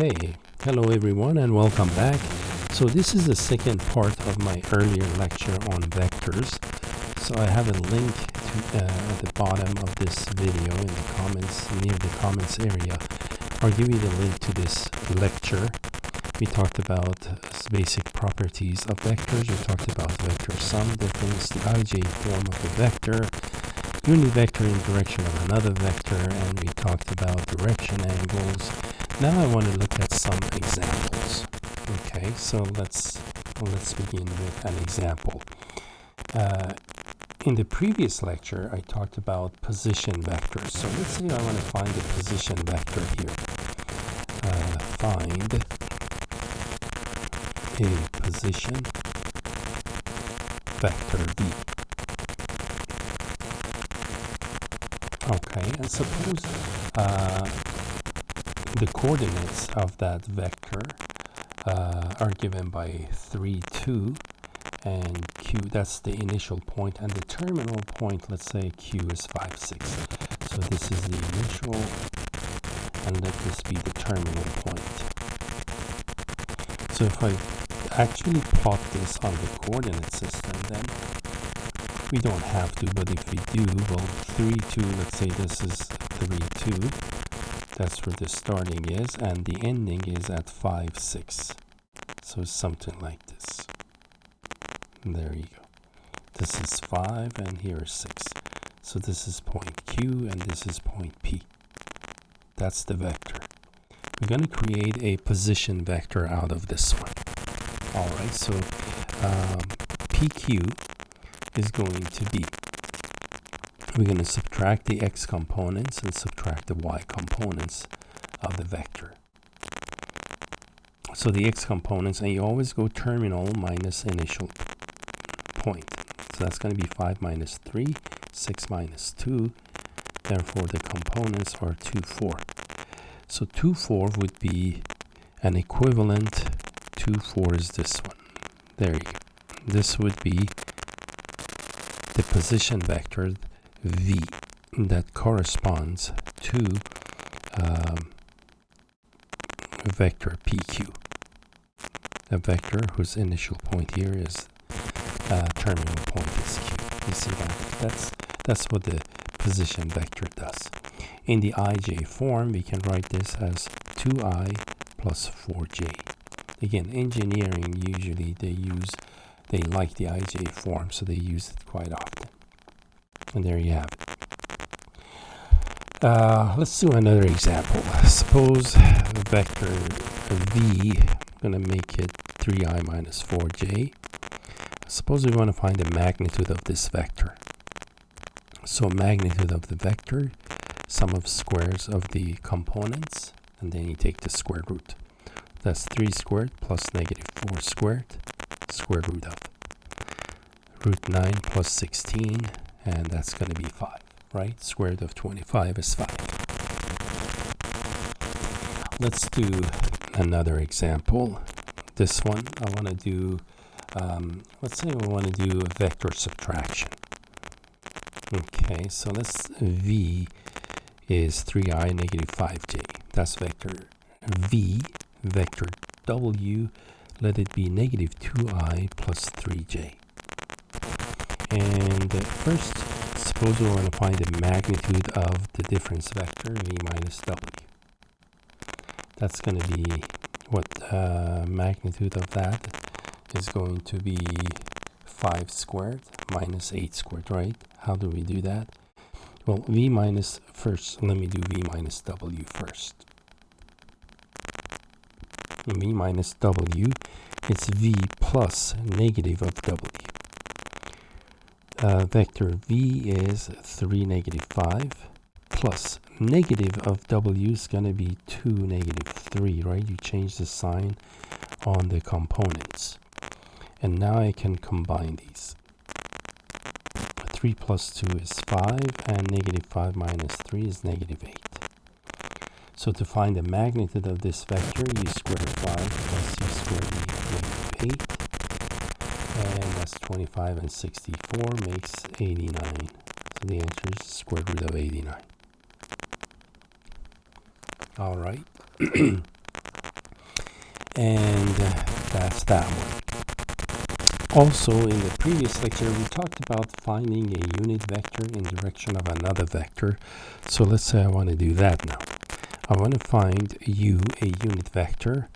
Hey, hello everyone and welcome back. So this is the second part of my earlier lecture on vectors. So I have a link to, at the bottom of this video in the comments, near the comments area. I'll give you the link to this lecture. We talked about basic properties of vectors. We talked about vector sum difference, the ij form of the vector, unit vector in direction of another vector, and we talked about direction angles. Now I want to look at some examples. Okay, so let's begin with an example. In the previous lecture, I talked about position vectors. So let's say I want to find a position vector here. Find a position vector V. Okay, and suppose the coordinates of that vector are given by 3, 2, and Q, that's the initial point, and the terminal point, let's say Q is 5, 6. So this is the initial, and let this be the terminal point. So if I actually plot this on the coordinate system, then we don't have to, but if we do, well, 3, 2, let's say this is 3, 2. That's where the starting is, and the ending is at 5, 6. So something like this. And there you go. This is 5, and here is 6. So this is point Q, and this is point P. That's the vector. We're going to create a position vector out of this one. All right, so PQ is going to be, we're going to subtract the x components and subtract the y components of the vector. So the x components, and you always go terminal minus initial point. So that's going to be 5 minus 3, 6 minus 2. Therefore, the components are 2, 4. So 2, 4 would be an equivalent. 2, 4 is this one. There you go. This would be the position vector V that corresponds to vector PQ, a vector whose initial point here is terminal point is Q. You see that? That's what the position vector does. In the ij form, we can write this as 2i plus 4j. Again, engineering usually they like the ij form, so they use it quite often. And there you have it. Let's do another example. Suppose vector V, I'm going to make it 3i minus 4j. Suppose we want to find the magnitude of this vector. So magnitude of the vector, sum of squares of the components, and then you take the square root. That's 3 squared plus negative 4 squared, square root of root 9 plus 16, and that's going to be 5, right? Square root of 25 is 5. Let's do another example. This one, I want to do, let's say we want to do a vector subtraction. Okay, so V is 3i negative 5j. That's vector V. Vector W, let it be negative 2i plus 3j. And first, suppose we want to find the magnitude of the difference vector V minus W. That's going to be what magnitude of that is going to be 5 squared minus 8 squared, right? How do we do that? Well, V minus, first, let me do V minus W first. V minus W, it's V plus negative of W. Vector V is 3, negative 5, plus negative of W is going to be 2, negative 3, right? You change the sign on the components. And now I can combine these. 3 plus 2 is 5, and negative 5 minus 3 is negative 8. So to find the magnitude of this vector, you square 5 plus you square negative 8. And that's 25 and 64 makes 89. So the answer is square root of 89. All right. And that's that one. Also, in the previous lecture, we talked about finding a unit vector in direction of another vector. So let's say I want to do that now. I want to find u, a unit vector,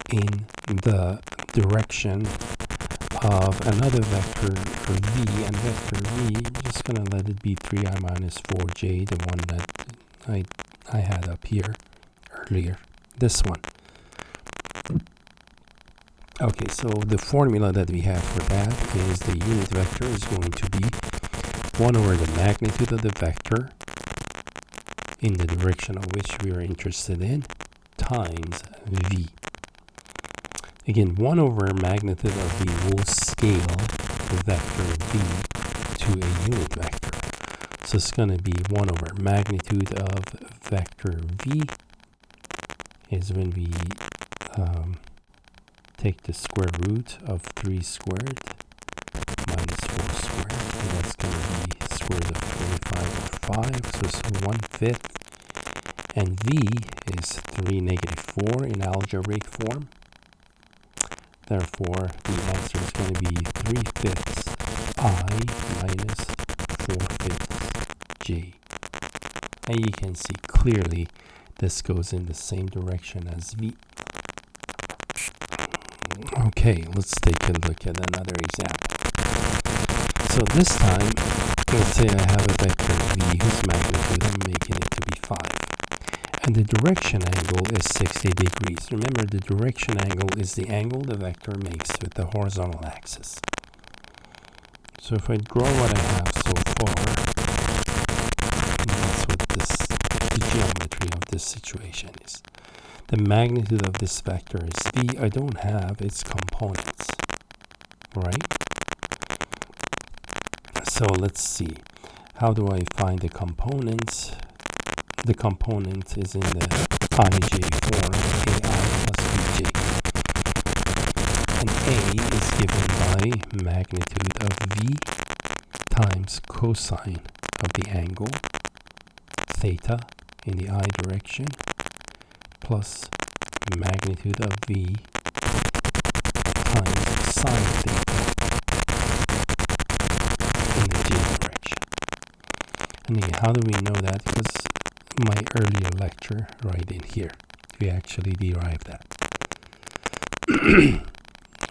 in the direction of another vector v, and vector v, I'm just going to let it be 3i minus 4j, the one that I had up here earlier, this one. Okay, so the formula that we have for that is the unit vector is going to be 1 over the magnitude of the vector in the direction of which we are interested in times v. Again, 1 over magnitude of v will scale the vector v to a unit vector. So it's going to be 1 over magnitude of vector v is when we take the square root of 3 squared minus 4 squared. So that's going to be square root of 25 over 5. So it's 1/5. And v is 3 negative 4 in algebraic form. Therefore, the answer is going to be 3/5 I minus 4/5 j. And you can see clearly this goes in the same direction as v. Okay, let's take a look at another example. So this time, let's say I have a vector v whose magnitude I'm making it to be 5. And the direction angle is 60 degrees. Remember, the direction angle is the angle the vector makes with the horizontal axis. So if I draw what I have so far, that's what the geometry of this situation is. The magnitude of this vector is v. I don't have its components, right? So let's see. How do I find the components? The component is in the ij form, ai plus bj. And a is given by magnitude of v times cosine of the angle, theta in the I direction, plus magnitude of v times sine theta in the j direction. And again, how do we know that? Because my earlier lecture right in here, we actually derived that.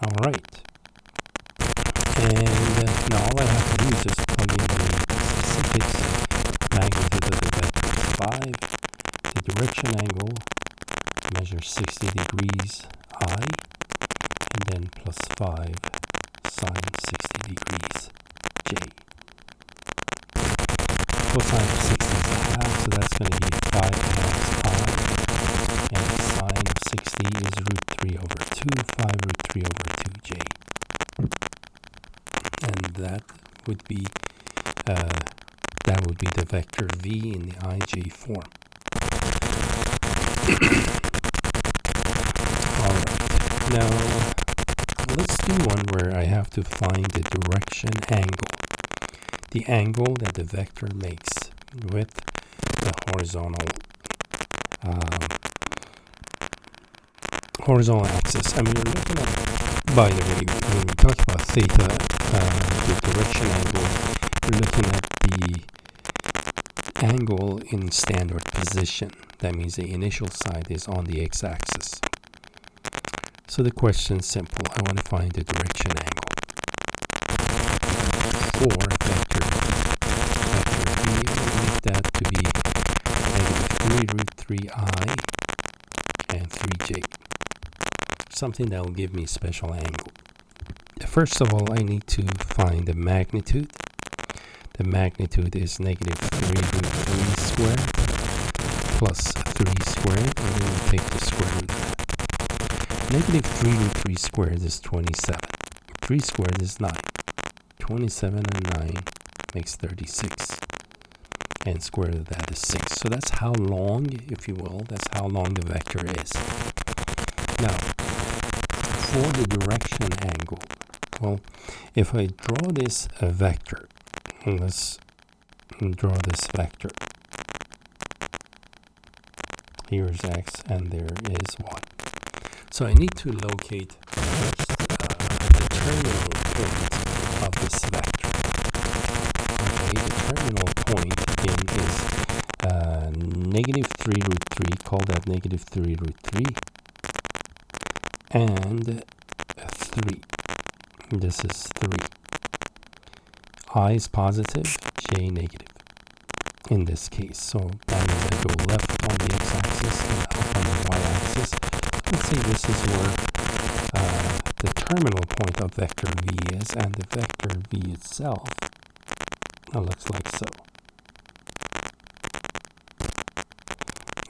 All right. And now all I have to do is just plug in the specifics. Magnitude of the vector is 5. The direction angle measures 60 degrees I, and then plus 5 sine 60 degrees j. Cosine of 60 is a half, so that's going to be 5 times I, and sine of 60 is root 3 over 2, 5 root 3 over 2j. And that would be the vector v in the ij form. Alright, now let's do one where I have to find the direction angle. The angle that the vector makes with the horizontal axis. I mean, we're looking at, by the way, when we talk about theta, the direction angle, we're looking at the angle in standard position. That means the initial side is on the x-axis. So the question is simple. I want to find the direction angle for vector v. We'll make that to be negative 3 root 3i and 3j. Something that will give me special angle. First of all, I need to find the magnitude. The magnitude is negative 3 root 3 squared plus 3 squared, and then we take the square root of that. Negative 3 root 3 squared is 27. 3 squared is 9. 27 and 9 makes 36. And square root of that is 6. So that's how long, if you will, that's how long the vector is. Now, for the direction angle, well, if I draw this vector, let's draw this vector. Here is x and there is y. So So I need to locate first the terminal point of this vector. Okay, the terminal point again is negative 3 root 3, call that negative 3 root 3, and 3. This is 3. I is positive, j negative in this case. So that means I go left on the x-axis and up on the y-axis. Let's say this is where the terminal point of vector v is, and the vector v itself looks like so.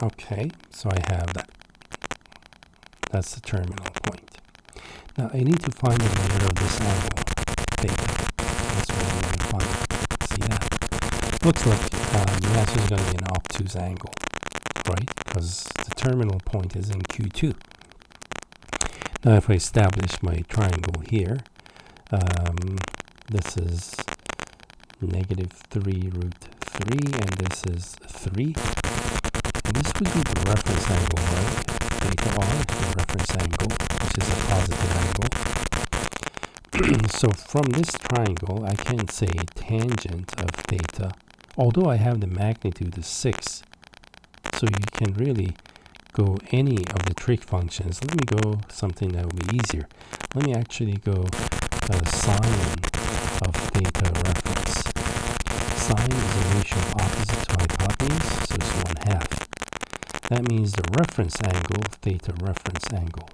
Okay, so I have that. That's the terminal point. Now I need to find the measure of this angle, theta. That's what I'm going to find. See that? Looks like the answer is going to be an obtuse angle, right? Because the terminal point is in Q2. Now if I establish my triangle here, this is negative 3 root 3, and this is 3. And this would be the reference angle, right? Theta r, the reference angle, which is a positive angle. So from this triangle, I can say tangent of theta, although I have the magnitude of 6. So you can really go any of the trig functions. Let me go something that will be easier. Let me actually go sine of theta reference. Sine is a ratio of opposite to hypotenuse, so it's 1/2. That means the reference angle, theta reference angle,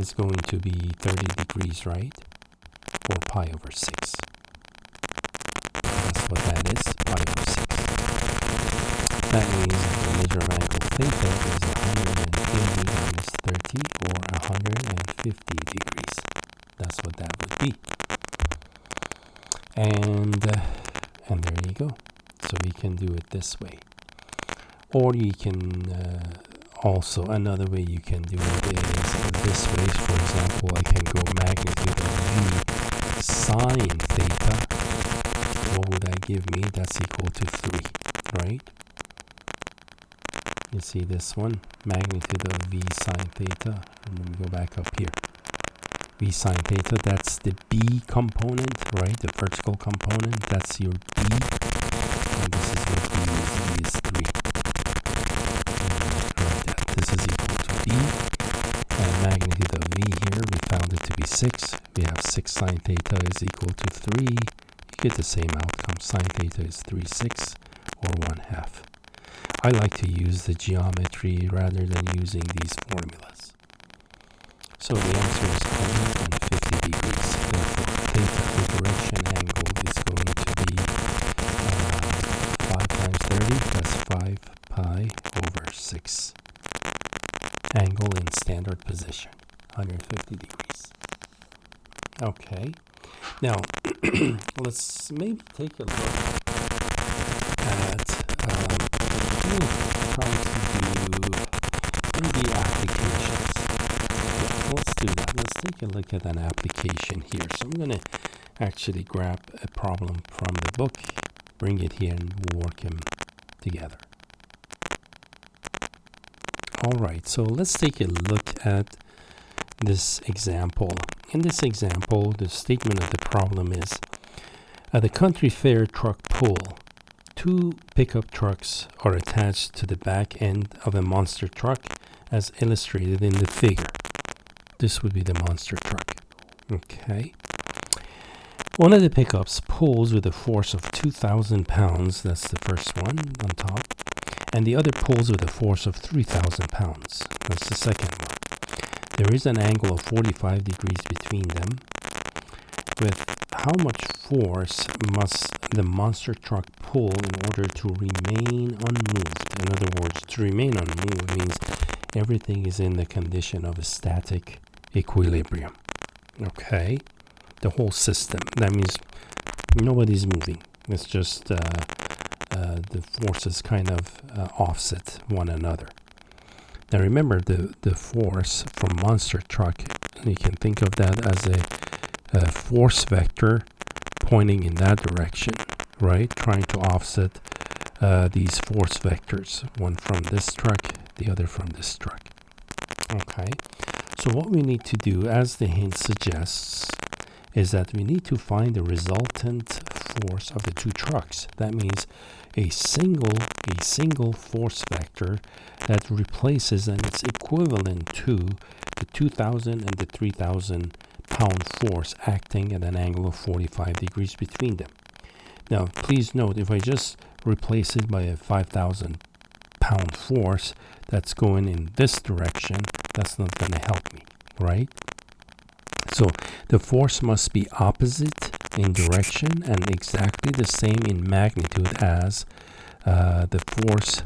is going to be 30 degrees, right? Or pi over 6. That's what that is, pi over 6. That means the measure of angle theta is 180 minus 30, or 150 degrees. That's what that would be. And there you go. So we can do it this way. Or you can also, another way you can do it is this way. For example, I can go magnitude of v sine theta. What would that give me? That's equal to 3, right? You see this one? Magnitude of v sine theta. And let me go back up here. V sine theta, that's the b component, right? The vertical component, that's your b. And this is what v is 3. This is equal to b, and magnitude of v here, we found it to be 6. We have 6 sine theta is equal to 3. You get the same outcome. Sine theta is 3/6, or 1/2. I like to use the geometry rather than using these formulas. So the answer is 150 degrees. Therefore, theta, the direction angle, is going to be 5 times 30, that's 5 pi over 6. Angle in standard position, 150 degrees. Okay, now let's maybe take a look at try to do maybe applications. Yeah, let's do that. Let's take a look at an application here. So I'm going to actually grab a problem from the book, bring it here, and we'll work them together. Alright, so let's take a look at this example. In this example, the statement of the problem is, at the country fair truck pull, 2 pickup trucks are attached to the back end of a monster truck as illustrated in the figure. This would be the monster truck. Okay. One of the pickups pulls with a force of 2,000 pounds, that's the first one on top, and the other pulls with a force of 3,000 pounds. That's the second one. There is an angle of 45 degrees between them. With how much force must the monster truck pull in order to remain unmoved? In other words, to remain unmoved means everything is in the condition of a static equilibrium. Okay? The whole system. That means nobody's moving. It's just the forces kind of offset one another. Now remember, the force from monster truck, you can think of that as a force vector pointing in that direction, right? Trying to offset these force vectors, one from this truck, the other from this truck. Okay, So what we need to do, as the hint suggests, is that we need to find the resultant force of the two trucks. That means a single force vector that replaces and it's equivalent to the 2,000 and the 3,000 pound force acting at an angle of 45 degrees between them. Now, please note, if I just replace it by a 5,000 pound force that's going in this direction, that's not going to help me, right? So the force must be opposite in direction and exactly the same in magnitude as the force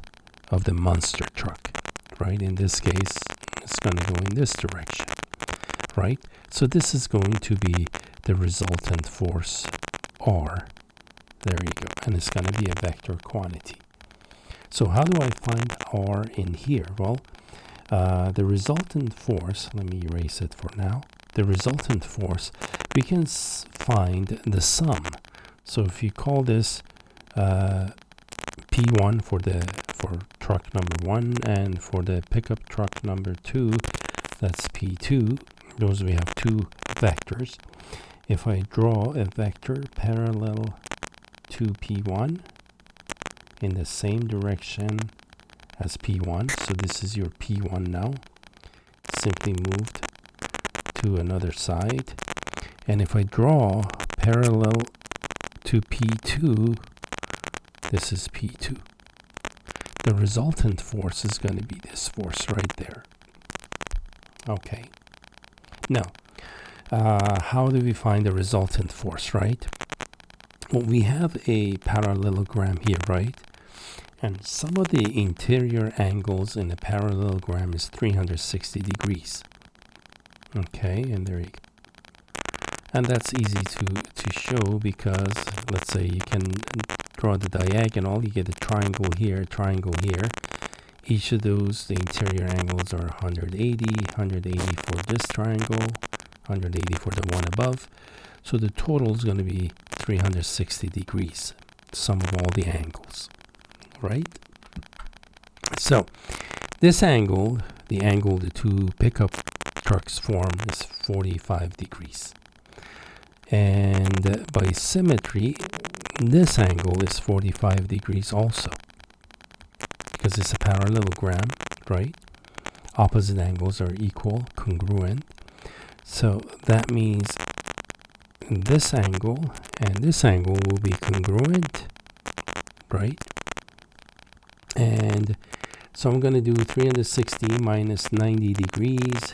of the monster truck, right? In this case, it's going to go in this direction, right? So this is going to be the resultant force R. There you go. And it's going to be a vector quantity. So how do I find R in here? Well, the resultant force, let me erase it for now. The resultant force, we can find the sum. So if you call this P1 for truck number 1, and for the pickup truck number 2, that's P2. Those we have two vectors. If I draw a vector parallel to P1 in the same direction as P1, so this is your P1 now, simply moved to another side. And if I draw parallel to P2, this is P2. The resultant force is going to be this force right there. Okay. Now, how do we find the resultant force, right? Well, we have a parallelogram here, right? And some of the interior angles in the parallelogram is 360 degrees. Okay, and there you go. And that's easy to show because, let's say you can draw the diagonal, you get a triangle here, triangle here. Each of those, the interior angles are 180 for this triangle, 180 for the one above. So the total is going to be 360 degrees, sum of all the angles, right? So this angle, the angle the two pickup trucks form, is 45 degrees. And by symmetry, this angle is 45 degrees also, because it's a parallelogram, right? Opposite angles are equal, congruent. So that means this angle and this angle will be congruent, right? And so I'm going to do 360 minus 90 degrees.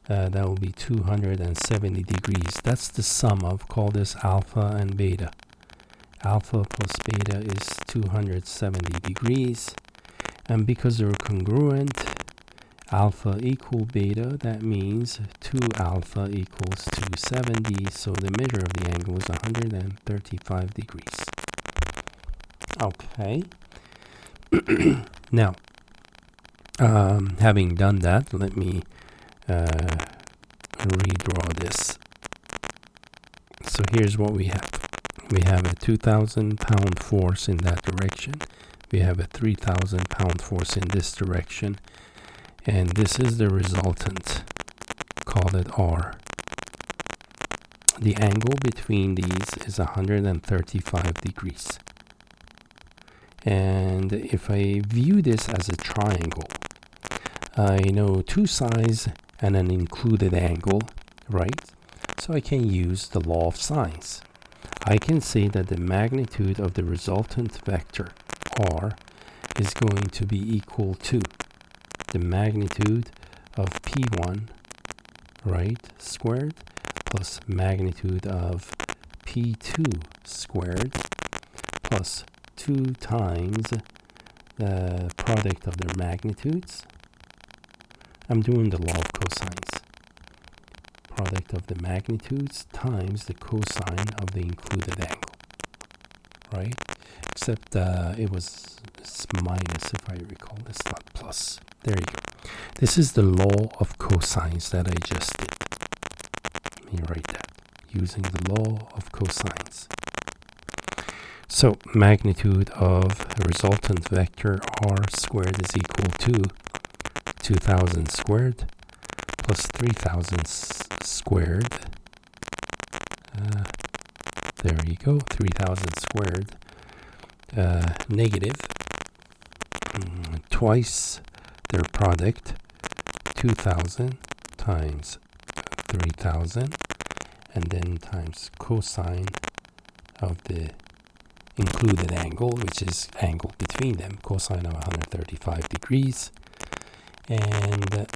That will be 270 degrees. That's the sum of, call this alpha and beta. Alpha plus beta is 270 degrees. And because they're congruent, alpha equal beta, that means 2 alpha equals 270. So the measure of the angle is 135 degrees. Okay. Now, having done that, let me redraw this. So here's what we have. We have a 2,000 pound force in that direction. We have a 3,000 pound force in this direction. And this is the resultant. Call it R. The angle between these is 135 degrees. And if I view this as a triangle, I know two sides and an included angle, right? So I can use the law of sines. I can say that the magnitude of the resultant vector R is going to be equal to the magnitude of P1, right, squared, plus magnitude of P2 squared, plus 2 times the product of their magnitudes. I'm doing the law of cosines. Product of the magnitudes times the cosine of the included angle, right? Except it's minus, if I recall. It's not plus. There you go. This is the law of cosines that I just did. Let me write that. Using the law of cosines. So magnitude of the resultant vector R squared is equal to 2,000 squared plus 3000 squared. There you go, 3000 squared. Negative twice their product, 2000 times 3000, and then times cosine of the included angle, which is angle between them, cosine of 135 degrees. And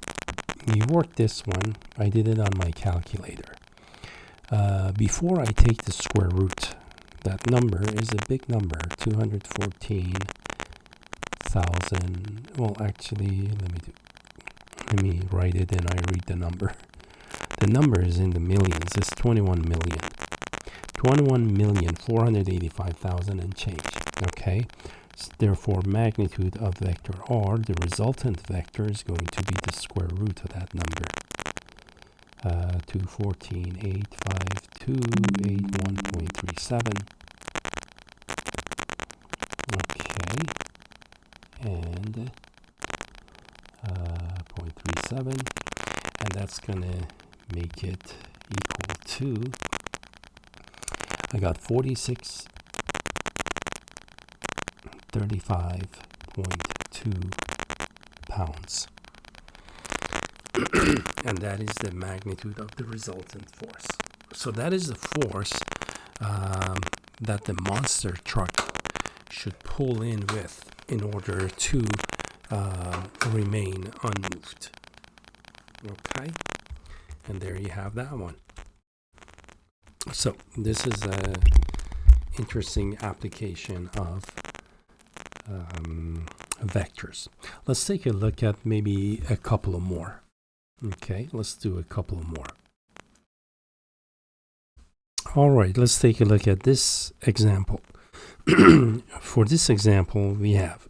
you work this one. I did it on my calculator. Before I take the square root, that number is a big number, 214,000. Well, actually, let me write it and I read the number. The number is in the millions. It's 21 million. 21,485,000 and change. Okay. Therefore, magnitude of vector r, the resultant vector, is going to be the square root of that number. 214,852,81.37. Okay. And 0.37. And that's going to make it equal to, I got 4635.2 pounds. And that is the magnitude of the resultant force. So that is the force that the monster truck should pull in with in order to remain unmoved. Okay, and there you have that one. So this is a interesting application of vectors. Let's take a look at maybe a couple of more. Okay, let's do a couple of more. All right, let's take a look at this example. For this example, we have,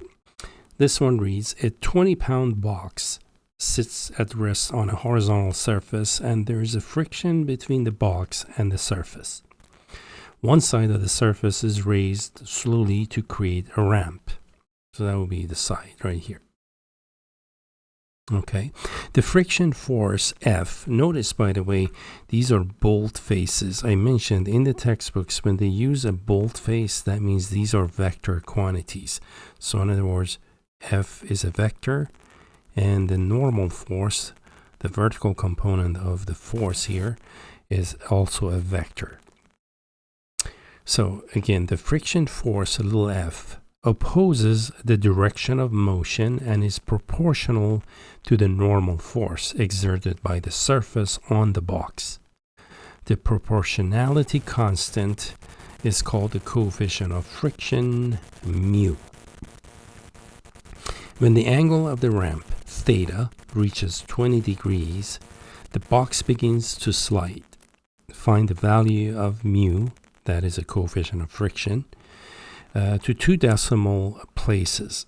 this one reads, a 20-pound box sits at rest on a horizontal surface, and there is a friction between the box and the surface. One side of the surface is raised slowly to create a ramp. So that will be the side right here. Okay. The friction force F, notice by the way, these are bold faces. I mentioned in the textbooks when they use a bold face, that means these are vector quantities. So in other words, F is a vector, and the normal force, the vertical component of the force here, is also a vector. So again, the friction force, little f, opposes the direction of motion and is proportional to the normal force exerted by the surface on the box. The proportionality constant is called the coefficient of friction, mu. When the angle of the ramp, theta, reaches 20 degrees, the box begins to slide. Find the value of mu, that is a coefficient of friction, to 2 decimal places.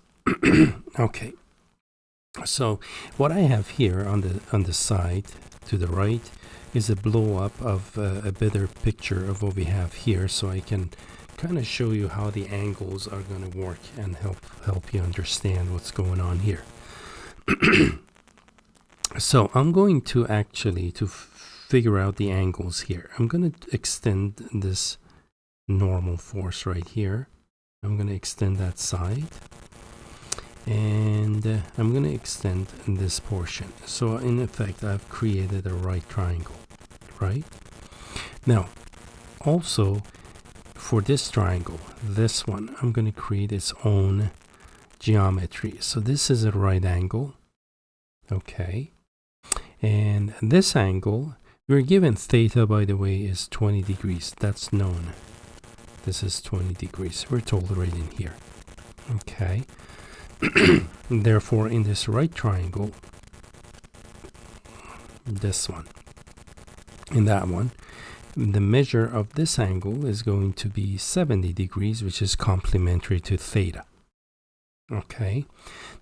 Okay. So what I have here on the side to the right is a blow up of a better picture of what we have here, so I can kind of show you how the angles are going to work and help you understand what's going on here. So I'm going to actually figure out the angles here. I'm going to extend this normal force right here. I'm going to extend that side, and I'm going to extend this portion. So in effect, I've created a right triangle, right? Now, also for this triangle, this one, I'm going to create its own geometry. So this is a right angle, okay? And this angle, we're given theta, by the way, is 20 degrees. That's known. This is 20 degrees. We're told right in here. Okay. Therefore, in this right triangle, this one, in that one, the measure of this angle is going to be 70 degrees, which is complementary to theta. Okay.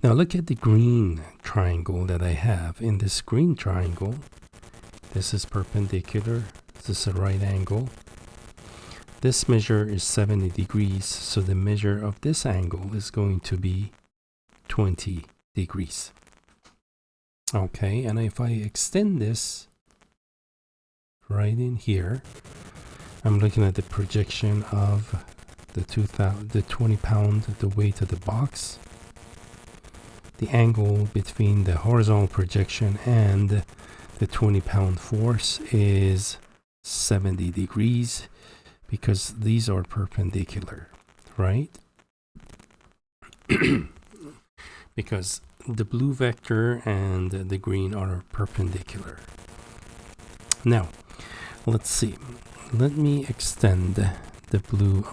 Now look at the green triangle that I have. In this green triangle, this is perpendicular. This is a right angle. This measure is 70 degrees, so the measure of this angle is going to be 20 degrees. Okay, and if I extend this right in here, I'm looking at the projection of the 20 pound, the weight of the box. The angle between the horizontal projection and the 20 pound force is 70 degrees because these are perpendicular, right? Because the blue vector and the green are perpendicular. Now, let's see. Let me extend the blue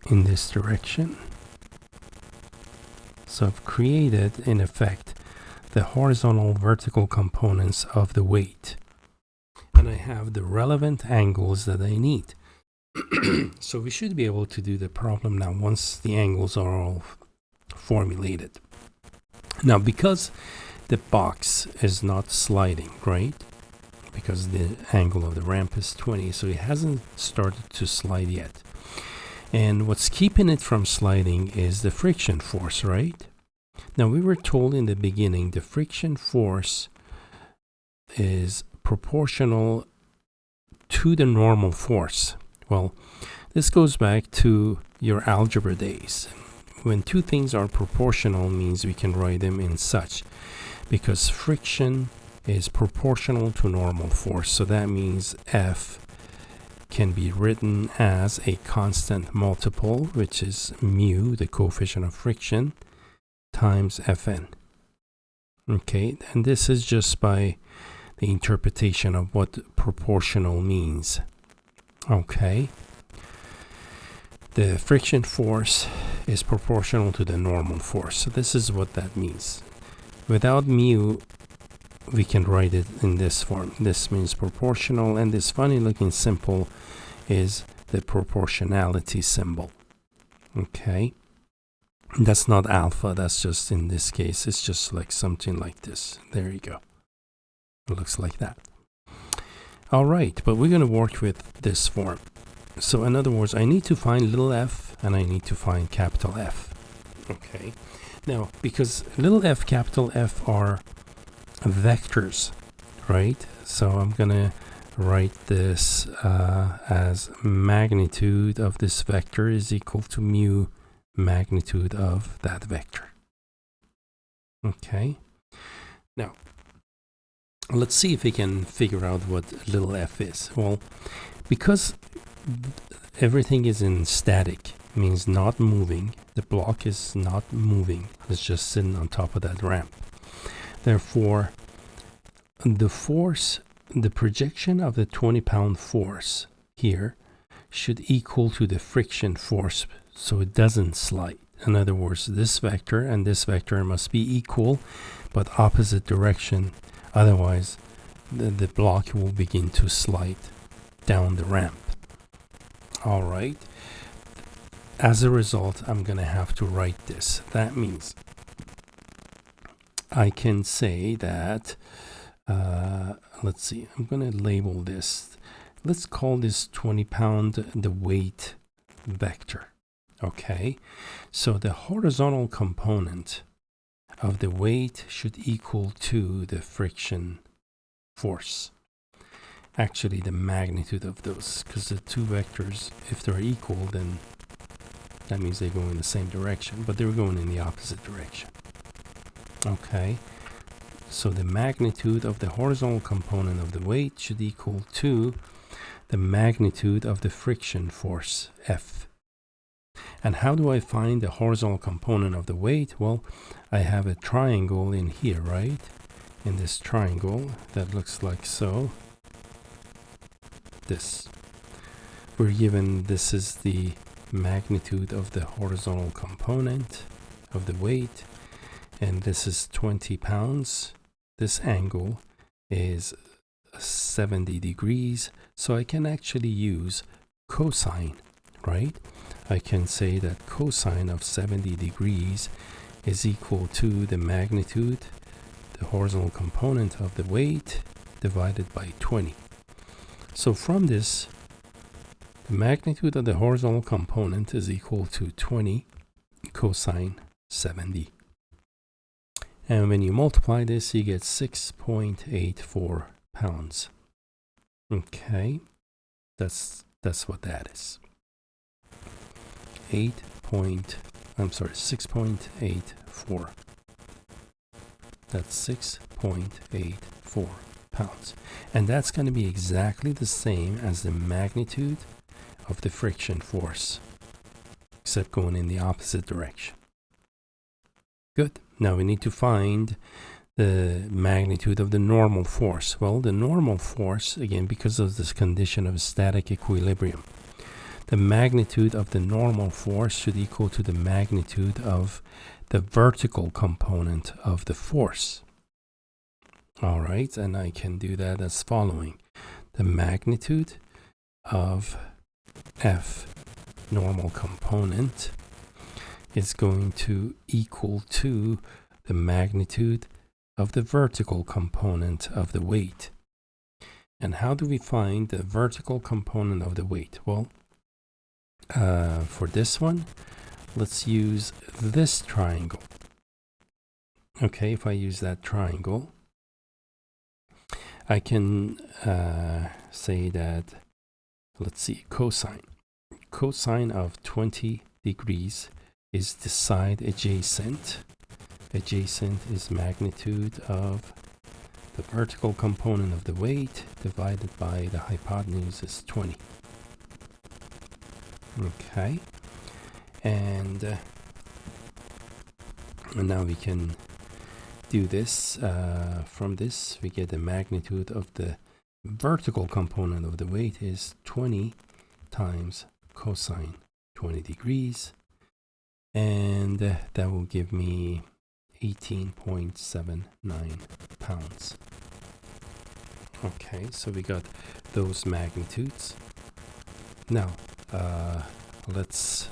in this direction. So I've created, in effect, the horizontal vertical components of the weight. And I have the relevant angles that I need. So we should be able to do the problem now once the angles are all formulated. Now, because the box is not sliding, right? Because the angle of the ramp is 20, so it hasn't started to slide yet. And what's keeping it from sliding is the friction force, right? Now, we were told in the beginning the friction force is proportional to the normal force. Well, this goes back to your algebra days. When two things are proportional means we can write them in such, because friction is proportional to normal force. So that means F can be written as a constant multiple, which is mu, the coefficient of friction, times Fn. Okay, and this is just by the interpretation of what proportional means. Okay, the friction force is proportional to the normal force. So this is what that means. Without mu, we can write it in this form. This means proportional, and this funny looking symbol is the proportionality symbol. Okay, that's not alpha, that's just, in this case, it's just like something like this. There you go. It looks like that. All right, but we're going to work with this form. So in other words, I need to find little f and I need to find capital F. Okay, now because little f, capital F are vectors, right? So I'm going to write this as magnitude of this vector is equal to mu magnitude of that vector. Okay, now let's see if we can figure out what little f is. Well, because everything is in static, means not moving, the block is not moving, it's just sitting on top of that ramp. Therefore, the force, the projection of the 20 pound force here should equal to the friction force, so it doesn't slide. In other words, this vector and this vector must be equal but opposite direction, otherwise the block will begin to slide down the ramp. All right, as a result, I'm gonna have to write this. That means I can say that let's see, I'm gonna label this, let's call this 20 pound the weight vector. Okay, so the horizontal component of the weight should equal to the friction force. Actually, the magnitude of those, because the two vectors, if they're equal, then that means they go in the same direction, but they're going in the opposite direction. Okay, so the magnitude of the horizontal component of the weight should equal to the magnitude of the friction force, F. And how do I find the horizontal component of the weight? Well, I have a triangle in here, right? In this triangle that looks like so. This. We're given this is the magnitude of the horizontal component of the weight, and this is 20 pounds. This angle is 70 degrees, so I can actually use cosine, right? I can say that cosine of 70 degrees is equal to the magnitude, the horizontal component of the weight, divided by 20. So from this, the magnitude of the horizontal component is equal to 20 cosine 70. And when you multiply this, you get 6.84 pounds. Okay, that's what that is. 6.84. That's 6.84 pounds. And that's going to be exactly the same as the magnitude of the friction force, except going in the opposite direction. Good. Now we need to find the magnitude of the normal force. Well, the normal force, again, because of this condition of static equilibrium, the magnitude of the normal force should equal to the magnitude of the vertical component of the force. All right, and I can do that as following. The magnitude of F normal component is going to equal to the magnitude of the vertical component of the weight. And how do we find the vertical component of the weight? Well, for this one, let's use this triangle. Okay, if I use that triangle, I can say that, let's see, cosine of 20 degrees is the side adjacent. Adjacent is magnitude of the vertical component of the weight divided by the hypotenuse is 20. Okay, and now we can do this. From this, we get the magnitude of the vertical component of the weight is 20 times cosine 20 degrees, and that will give me 18.79 pounds. Okay, so we got those magnitudes. Now let's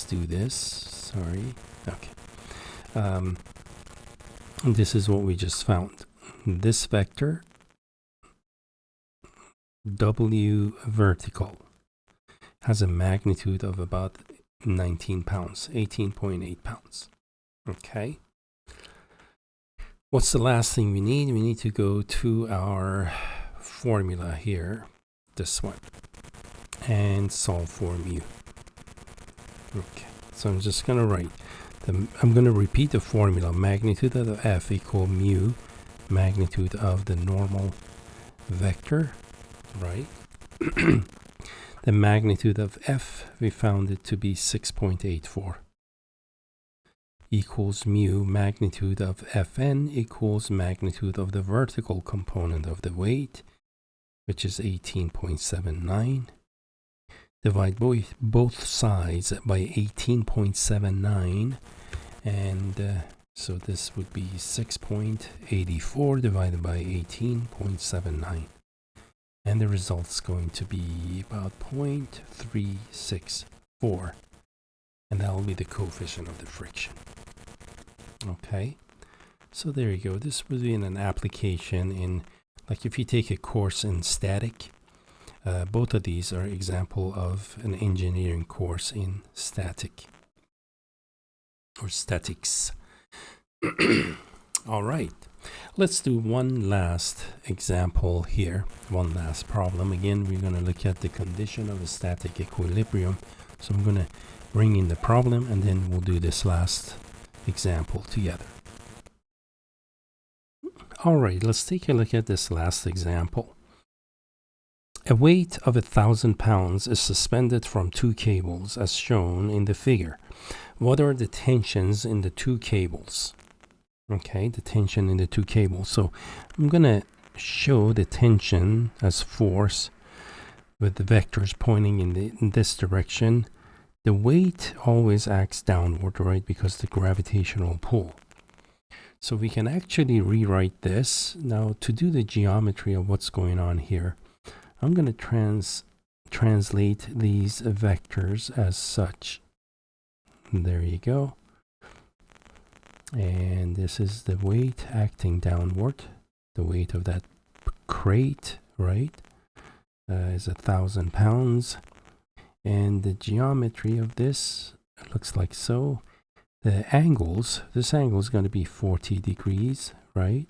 do this. Sorry. Okay. This is what we just found. This vector W vertical has a magnitude of about 19 pounds, 18.8 pounds. Okay. What's the last thing we need? We need to go to our formula here, this one, and solve for mu. Okay, so I'm just going to write, I'm going to repeat the formula. Magnitude of the F equal mu, magnitude of the normal vector, right? The magnitude of F, we found it to be 6.84. Equals mu, magnitude of Fn equals magnitude of the vertical component of the weight, which is 18.79. Divide both sides by 18.79, and so this would be 6.84 divided by 18.79. And the result's going to be about 0.364. And that will be the coefficient of the friction. Okay, so there you go. This would be an application in, like if you take a course in static, both of these are example of an engineering course in static or statics. All right, let's do one last example here, one last problem. Again, we're going to look at the condition of a static equilibrium. So I'm going to bring in the problem and then we'll do this last example together. All right, let's take a look at this last example. A weight of 1,000 pounds is suspended from two cables as shown in the figure. What are the tensions in the two cables? Okay, the tension in the two cables. So I'm going to show the tension as force with the vectors pointing in this direction. The weight always acts downward, right, because the gravitational pull. So we can actually rewrite this. Now, to do the geometry of what's going on here, I'm going to translate these vectors as such. There you go. And this is the weight acting downward. The weight of that crate, right, is 1,000 pounds. And the geometry of this looks like so. the angles, this angle is going to be 40 degrees, right?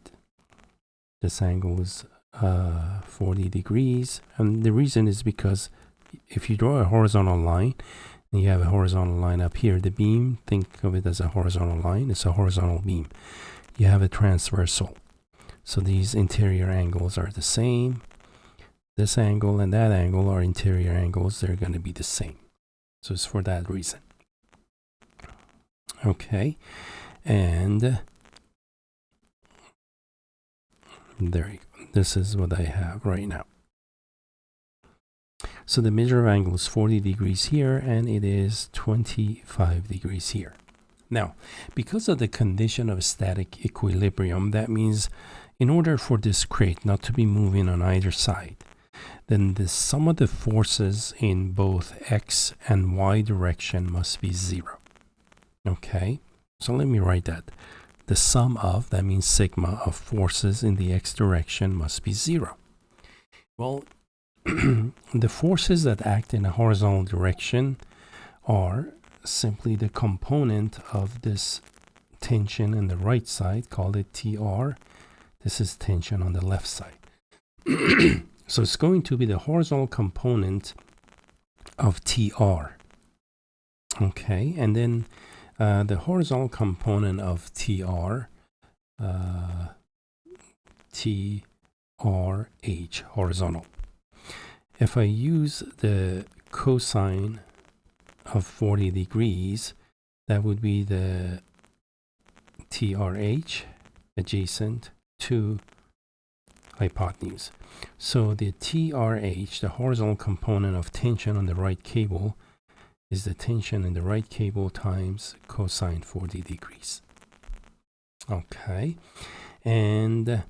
This angle is 40 degrees. And the reason is because if you draw a horizontal line, and you have a horizontal line up here, the beam, think of it as a horizontal line. It's a horizontal beam. You have a transversal. So these interior angles are the same. This angle and that angle are interior angles. They're going to be the same. So it's for that reason. Okay. And there you go. This is what I have right now. So the measure of angle is 40 degrees here, and it is 25 degrees here. Now, because of the condition of static equilibrium, that means in order for this crate not to be moving on either side, then the sum of the forces in both x and y direction must be 0. Okay, so let me write that. The sum of, that means sigma, of forces in the x direction must be 0. Well, the forces that act in a horizontal direction are simply the component of this tension in the right side, call it TR. This is tension on the left side. So it's going to be the horizontal component of TR. Okay, and then the horizontal component of TR, TRH, horizontal. If I use the cosine of 40 degrees, that would be the TRH adjacent to hypotenuse. So the TRH, the horizontal component of tension on the right cable, is the tension in the right cable times cosine 40 degrees. Okay, and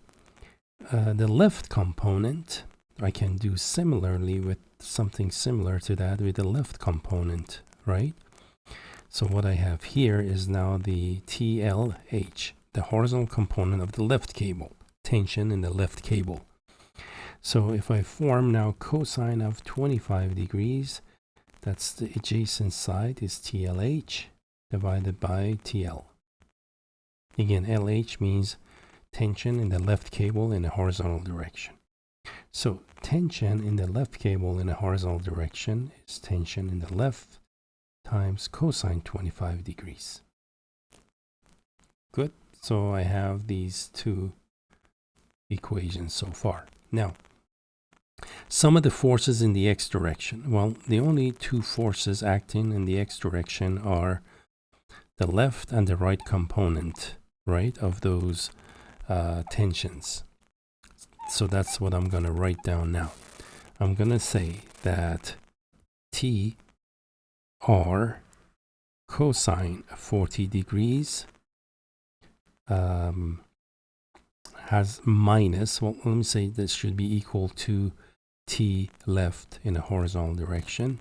the left component, I can do similarly with something similar to that with the left component, right? So what I have here is now the TLH, the horizontal component of the left cable, tension in the left cable. So if I form now cosine of 25 degrees, that's the adjacent side is TLH divided by TL. Again, LH means tension in the left cable in a horizontal direction. So tension in the left cable in a horizontal direction is tension in the left times cosine 25 degrees. Good. So I have these two equations so far. Now, sum of the forces in the x direction. Well, the only two forces acting in the x direction are the left and the right component, right, of those tensions. So that's what I'm going to write down now. I'm going to say that TR cosine 40 degrees has minus, well, let me say this should be equal to T left in a horizontal direction,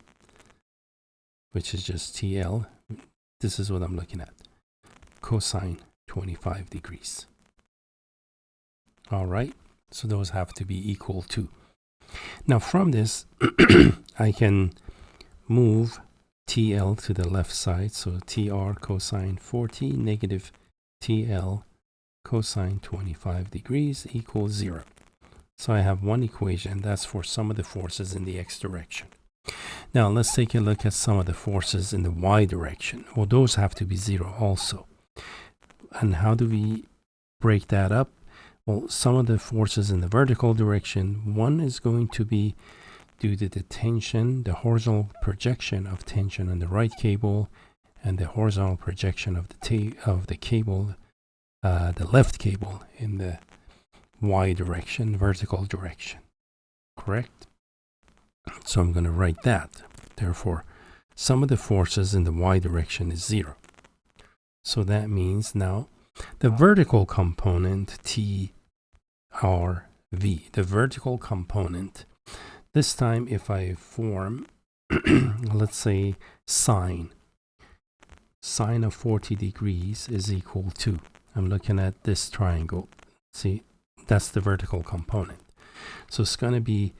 which is just TL. This is what I'm looking at. Cosine 25 degrees. All right. So those have to be equal to. Now from this, I can move TL to the left side. So TR cosine 40 negative TL cosine 25 degrees equals 0. So I have one equation. That's for sum of the forces in the x direction. Now let's take a look at some of the forces in the y direction. Well, those have to be 0 also. And how do we break that up? Well, some of the forces in the vertical direction, one is going to be due to the tension, the horizontal projection of tension on the right cable, and the horizontal projection of the cable, the left cable in the y direction, vertical direction. Correct? So I'm going to write that. Therefore, sum of the forces in the y direction is 0. So that means now the vertical component, TRV, the vertical component, this time if I form, let's say sine of 40 degrees is equal to, I'm looking at this triangle, see, that's the vertical component. So it's going to be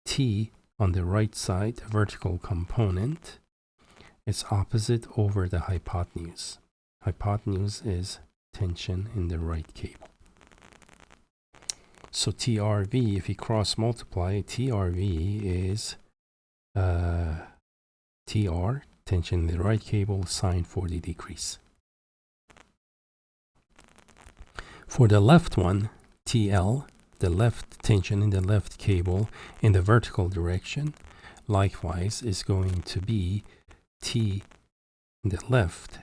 T on the right side, the vertical component, it's opposite over the hypotenuse. Hypotenuse is tension in the right cable. So TRV, if you cross multiply, TRV is TR, tension in the right cable, sine 40 degrees. For the left one, TL, the left tension in the left cable in the vertical direction, likewise is going to be T in the left,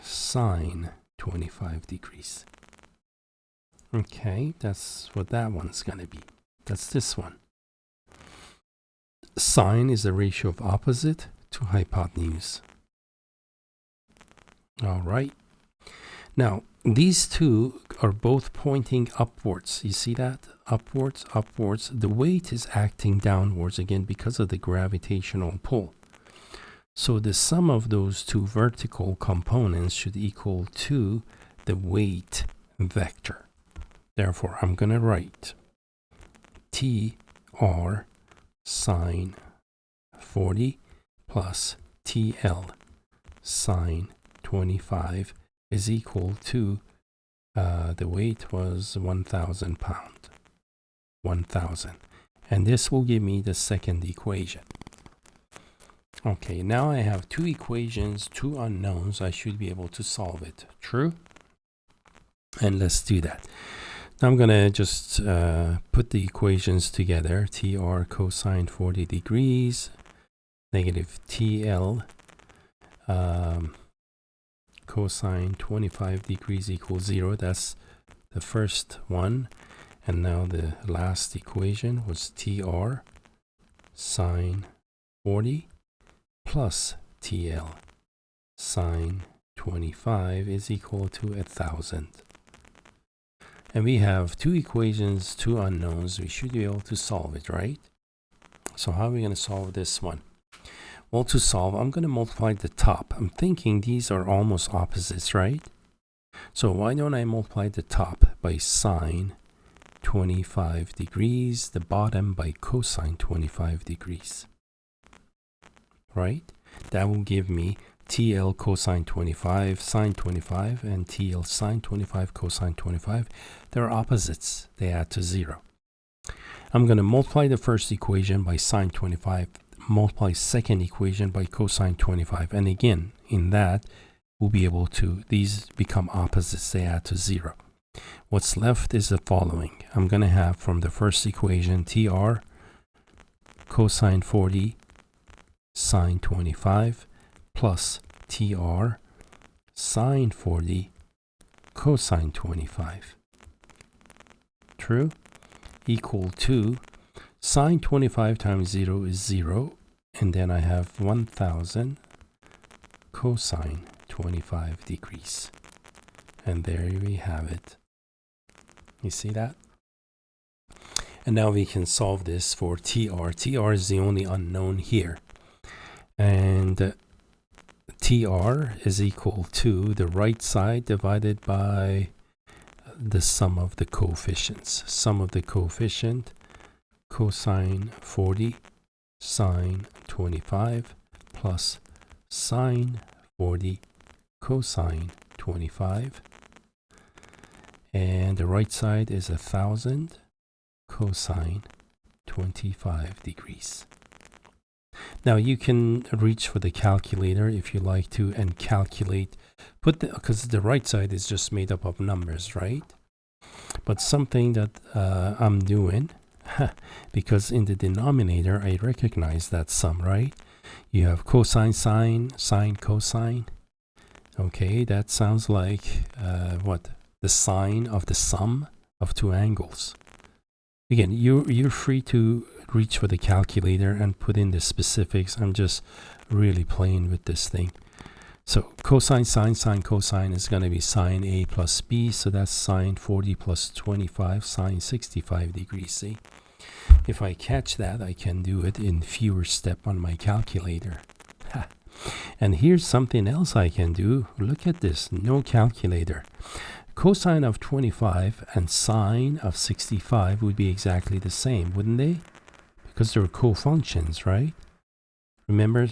sine 25 degrees. Okay, that's what that one's going to be. That's this one. Sine is the ratio of opposite to hypotenuse. All right. Now, these two are both pointing upwards. You see that? Upwards, upwards. The weight is acting downwards again because of the gravitational pull. So the sum of those two vertical components should equal to the weight vector. Therefore, I'm going to write TR sine 40 plus TL sine 25 is equal to, the weight was 1,000 pounds. 1,000. And this will give me the second equation. Okay, now I have two equations, two unknowns. I should be able to solve it. True? And let's do that. Now I'm going to just put the equations together. TR cosine 40 degrees, negative TL cosine 25 degrees equals 0. That's the first one. And now the last equation was TR sine 40 plus TL sine 25 is equal to 1,000. And we have two equations, two unknowns. We should be able to solve it, right? So how are we going to solve this one? Well, to solve, I'm going to multiply the top. I'm thinking these are almost opposites, right? So why don't I multiply the top by sine 25 degrees, the bottom by cosine 25 degrees, right? That will give me TL cosine 25 sine 25 and TL sine 25 cosine 25. They're opposites. They add to 0. I'm going to multiply the first equation by sine 25, multiply second equation by cosine 25. And again, in that, we'll be able to, these become opposites. They add to 0. What's left is the following. I'm going to have from the first equation TR cosine 40 sine 25 plus TR sine 40 cosine 25. True? Equal to sine 25 times 0 is 0. And then I have 1,000 cosine 25 degrees. And there we have it. You see that? And now we can solve this for TR. TR is the only unknown here. And TR is equal to the right side divided by the sum of the coefficients. Sum of the coefficient, cosine 40 sine 25 plus sine 40 cosine 25. And the right side is 1,000 cosine 25 degrees. Now you can reach for the calculator if you like to and calculate, because the right side is just made up of numbers, right? But something that I'm doing, because in the denominator I recognize that sum, right? You have cosine, sine, sine, cosine. Okay, that sounds like what? The sine of the sum of two angles. Again, you're free to reach for the calculator and put in the specifics. I'm just really playing with this thing. So cosine, sine, sine, cosine is going to be sine A plus B. So that's sine 40 plus 25, sine 65 degrees. See? If I catch that, I can do it in fewer steps on my calculator. And here's something else I can do. Look at this. No calculator. Cosine of 25 and sine of 65 would be exactly the same, wouldn't they? Because they're co-functions, right? Remember,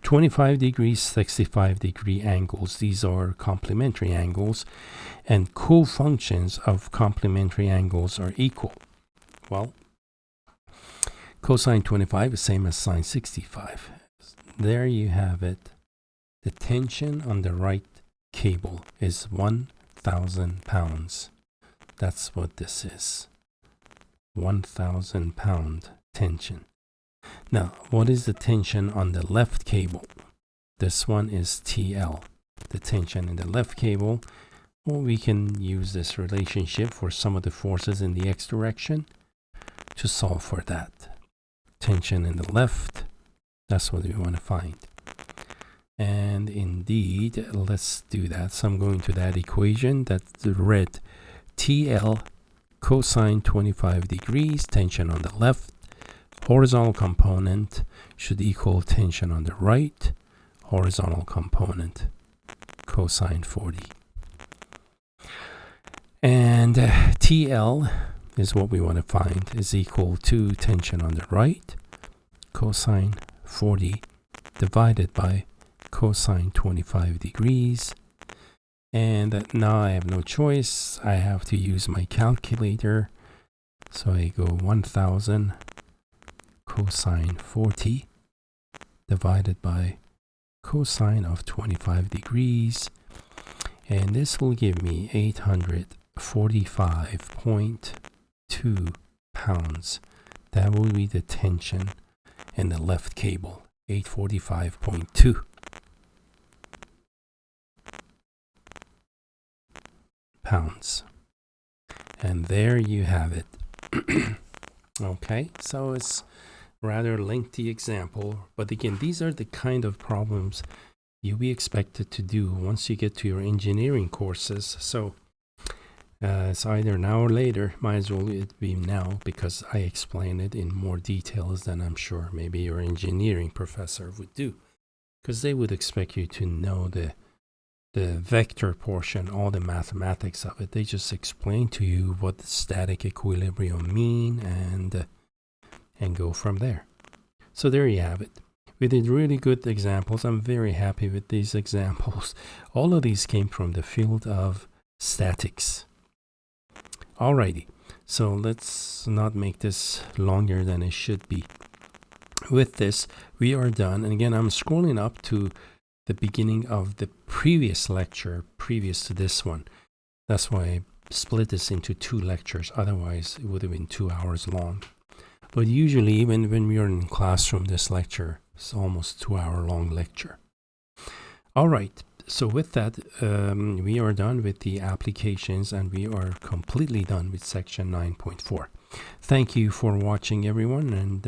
25 degrees, 65 degree angles. These are complementary angles, and cofunctions of complementary angles are equal. Well, cosine 25 is same as sine 65. There you have it. The tension on the right cable is 1,000 pounds. That's what this is. 1,000 pound tension. Now, what is the tension on the left cable? This one is TL. The tension in the left cable, well, we can use this relationship for some of the forces in the x direction to solve for that. Tension in the left, that's what we want to find. And indeed, let's do that. So I'm going to that equation, that's the red. TL cosine 25 degrees, tension on the left, horizontal component should equal tension on the right, horizontal component cosine 40. And TL is what we want to find, is equal to tension on the right, cosine 40 divided by cosine 25 degrees. And now I have no choice. I have to use my calculator. So I go 1,000 cosine 40 divided by cosine of 25 degrees. And this will give me 845.2 pounds. That will be the tension in the left cable, 845.2 pounds. And there you have it. Okay, so it's rather lengthy example, but again, these are the kind of problems you'll be expected to do once you get to your engineering courses. So it's either now or later. Might as well it be now, because I explain it in more details than I'm sure maybe your engineering professor would do, because they would expect you to know the vector portion, all the mathematics of it. They just explain to you what the static equilibrium mean and go from there. So there you have it. We did really good examples. I'm very happy with these examples. All of these came from the field of statics. Alrighty, so let's not make this longer than it should be. With this, we are done. And again, I'm scrolling up to the beginning of the previous lecture, previous to this one. That's why I split this into 2 lectures. Otherwise, it would have been 2 hours long. But usually, even when we are in classroom, this lecture is almost 2-hour long lecture. All right. So with that, we are done with the applications, and we are completely done with section 9.4. Thank you for watching, everyone, and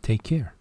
take care.